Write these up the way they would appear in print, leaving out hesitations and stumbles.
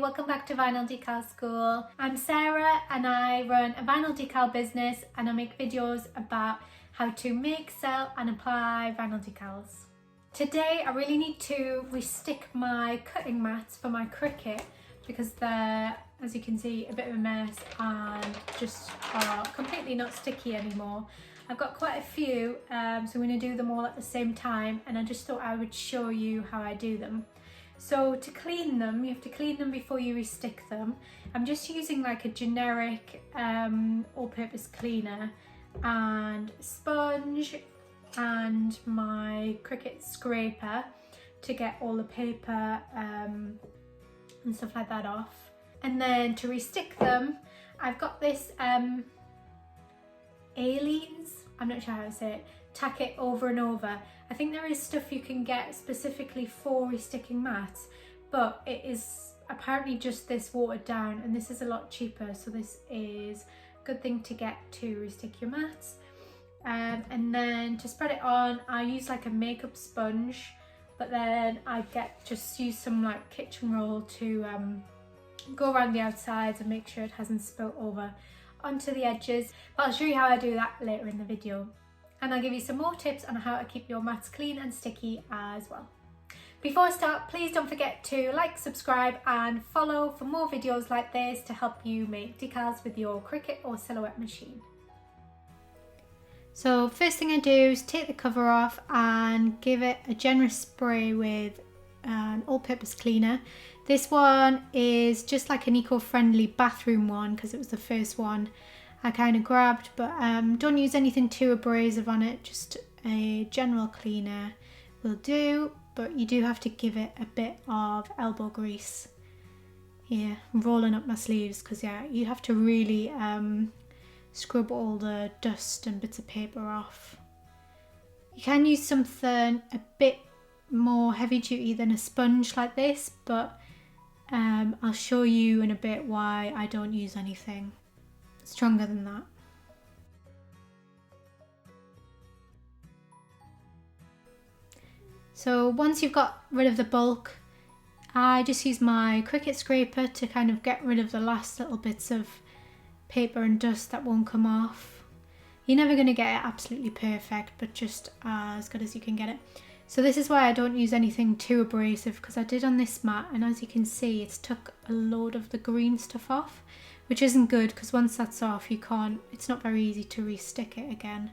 welcome back to Vinyl Decal School. I'm Sarah and I run a vinyl decal business and I make videos about how to make, sell and apply vinyl decals. Today I really need to restick my cutting mats for my Cricut because they're, as you can see, a bit of a mess and just are completely not sticky anymore. I've got quite a few, so I'm going to do them all at the same time, and I just thought I would show you how I do them. So to clean them, you have to clean them before you restick them. I'm just using like a generic all-purpose cleaner and sponge and my Cricut scraper to get all the paper and stuff like that off. And then to restick them, I've got this Aleene's, I'm not sure how to say it, tack it over and over. I think there is stuff you can get specifically for resticking mats, but it is apparently just this watered down, and this is a lot cheaper, so this is a good thing to get to restick your mats. And then to spread it on, I use like a makeup sponge, but then I just use some like kitchen roll to go around the outsides and make sure it hasn't spilt over onto the edges. But I'll show you how I do that later in the video. And I'll give you some more tips on how to keep your mats clean and sticky as well. Before I start, please don't forget to like, subscribe and follow for more videos like this to help you make decals with your Cricut or Silhouette machine. So first thing I do is take the cover off and give it a generous spray with an all-purpose cleaner. This one is just like an eco-friendly bathroom one because it was the first one I kind of grabbed, but don't use anything too abrasive on it, just a general cleaner will do, but you do have to give it a bit of elbow grease. Here, I'm rolling up my sleeves because yeah, you have to really scrub all the dust and bits of paper off. You can use something a bit more heavy duty than a sponge like this, but I'll show you in a bit why I don't use anything stronger than that. So once you've got rid of the bulk, I just use my Cricut scraper to kind of get rid of the last little bits of paper and dust that won't come off. You're never going to get it absolutely perfect, but just as good as you can get it. So this is why I don't use anything too abrasive, because I did on this mat, and as you can see, it's took a load of the green stuff off, which isn't good because once that's off, it's not very easy to restick it again.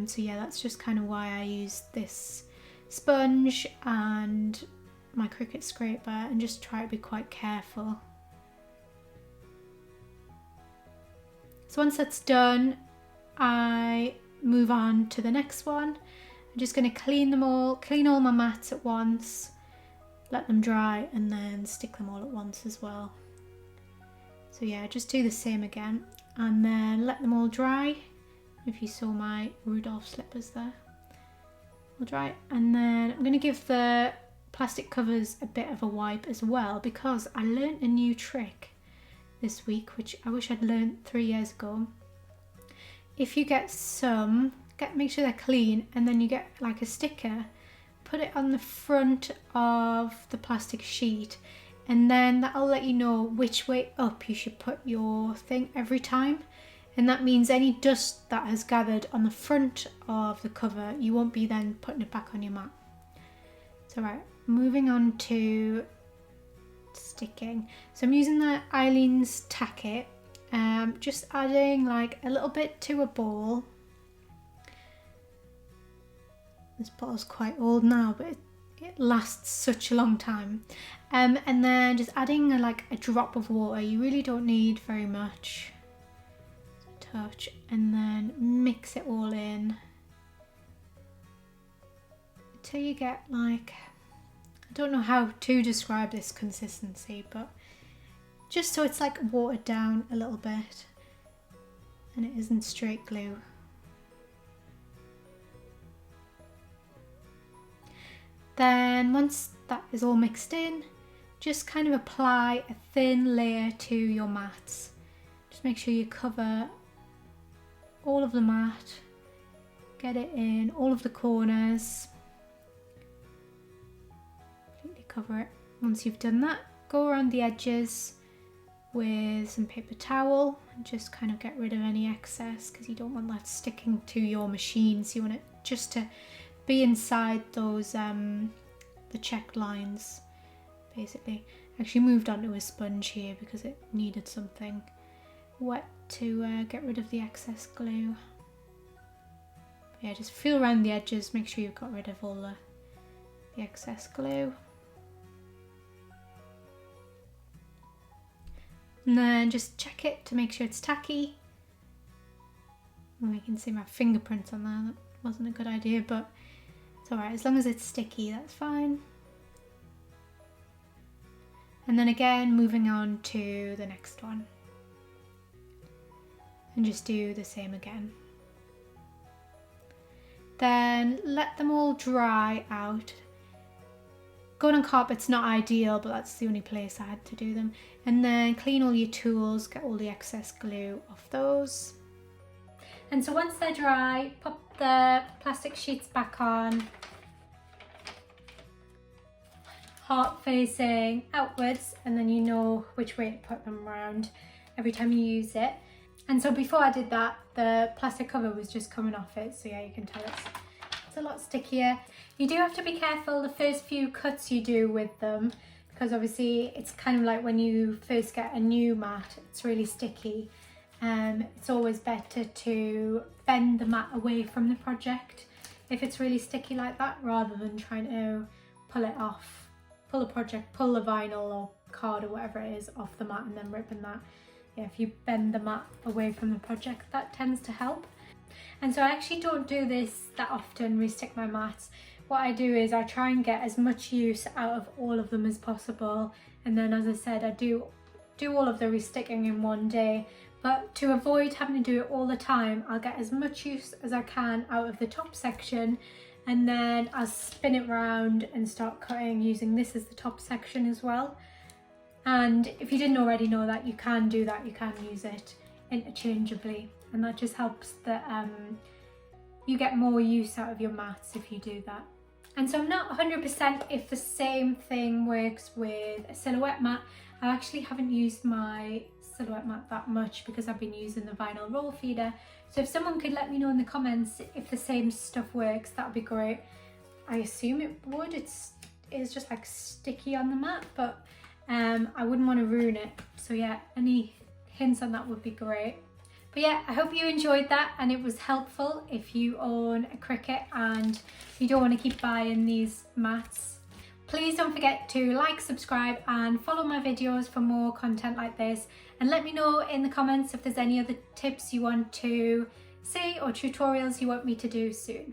So yeah, that's just kind of why I use this sponge and my Cricut scraper and just try to be quite careful. So once that's done, I move on to the next one. I'm just going to clean all my mats at once, let them dry, and then stick them all at once as well. So yeah, just do the same again and then let them all dry. If you saw my Rudolph slippers there, will dry. And then I'm going to give the plastic covers a bit of a wipe as well, because I learnt a new trick this week, which I wish I'd learnt 3 years ago. If you get some, make sure they're clean, and then you get like a sticker, put it on the front of the plastic sheet, and then that'll let you know which way up you should put your thing every time. And that means any dust that has gathered on the front of the cover, you won't be then putting it back on your mat. So right, moving on to sticking. So I'm using the Aleene's tack it, just adding like a little bit to a bowl. This bottle's quite old now, but it lasts such a long time. And then just adding like a drop of water. You really don't need very much. Just a touch, and then mix it all in until you get like, I don't know how to describe this consistency, but just so it's like watered down a little bit and it isn't straight glue. Then once that is all mixed in, just kind of apply a thin layer to your mats. Just make sure you cover all of the mat, get it in all of the corners, completely cover it. Once you've done that, go around the edges with some paper towel and just kind of get rid of any excess, because you don't want that sticking to your machines. You want it just to be inside those the checked lines, basically. Actually moved onto a sponge here because it needed something wet to get rid of the excess glue. But yeah, just feel around the edges, make sure you've got rid of all the excess glue. And then just check it to make sure it's tacky. And I can see my fingerprints on there. That wasn't a good idea, but it's alright. As long as it's sticky, that's fine. And then again, moving on to the next one. And just do the same again. Then let them all dry out. Going on carpet's not ideal, but that's the only place I had to do them. And then clean all your tools, get all the excess glue off those. And so once they're dry, pop the plastic sheets back on, heart facing outwards, and then you know which way to put them around every time you use it. And so before I did that, the plastic cover was just coming off it, so yeah, you can tell it's a lot stickier. You do have to be careful the first few cuts you do with them, because obviously it's kind of like when you first get a new mat, it's really sticky. It's always better to bend the mat away from the project if it's really sticky like that, rather than trying to pull it off, pull the vinyl or card or whatever it is off the mat and then ripping that. Yeah, if you bend the mat away from the project, that tends to help. And so I actually don't do this that often, restick my mats. What I do is I try and get as much use out of all of them as possible. And then, as I said, I do all of the resticking in one day. But to avoid having to do it all the time, I'll get as much use as I can out of the top section, and then I'll spin it round and start cutting using this as the top section as well. And if you didn't already know that, you can do that. You can use it interchangeably, and that just helps that you get more use out of your mats if you do that. And so I'm not 100% if the same thing works with a silhouette mat. I actually haven't used my silhouette mat that much because I've been using the vinyl roll feeder. So if someone could let me know in the comments if the same stuff works, that would be great. I assume it would. It's just like sticky on the mat, but I wouldn't want to ruin it. So yeah, any hints on that would be great. But yeah, I hope you enjoyed that and it was helpful if you own a Cricut and you don't want to keep buying these mats. Please don't forget to like, subscribe and follow my videos for more content like this, and let me know in the comments if there's any other tips you want to see or tutorials you want me to do soon.